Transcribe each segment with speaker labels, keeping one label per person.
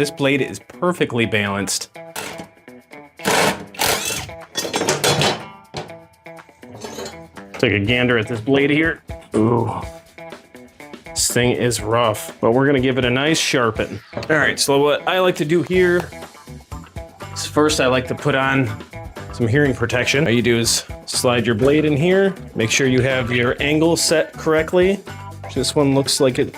Speaker 1: This blade is perfectly balanced. Take a gander at this blade here. Ooh, this thing is rough, but we're gonna give it a nice sharpen. All right, so what I like to do here is first I like to put on some hearing protection. All you do is slide your blade in here, make sure you have your angle set correctly. This one looks like it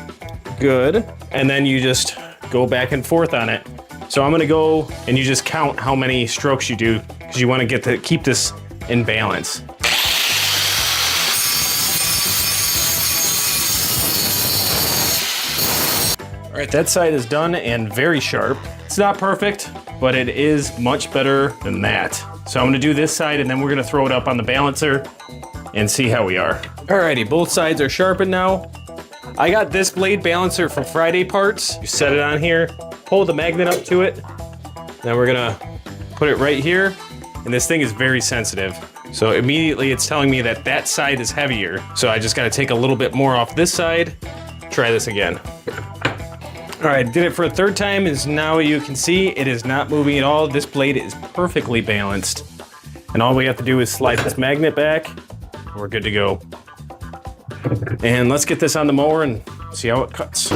Speaker 1: good. And then you just go back and forth on it. So I'm gonna go and you just count how many strokes you do because you wanna keep this in balance. All right, that side is done and very sharp. It's not perfect, but it is much better than that. So I'm gonna do this side and then we're gonna throw it up on the balancer and see how we are. Alrighty, both sides are sharpened now. I got this blade balancer from FridayParts. You set it on here, hold the magnet up to it. Then we're gonna put it right here. And this thing is very sensitive. So immediately it's telling me that that side is heavier. So I just gotta take a little bit more off this side. Try this again. All right, did it for a third time, and now you can see it is not moving at all. This blade is perfectly balanced. And all we have to do is slide this magnet back, and we're good to go. And let's get this on the mower and see how it cuts.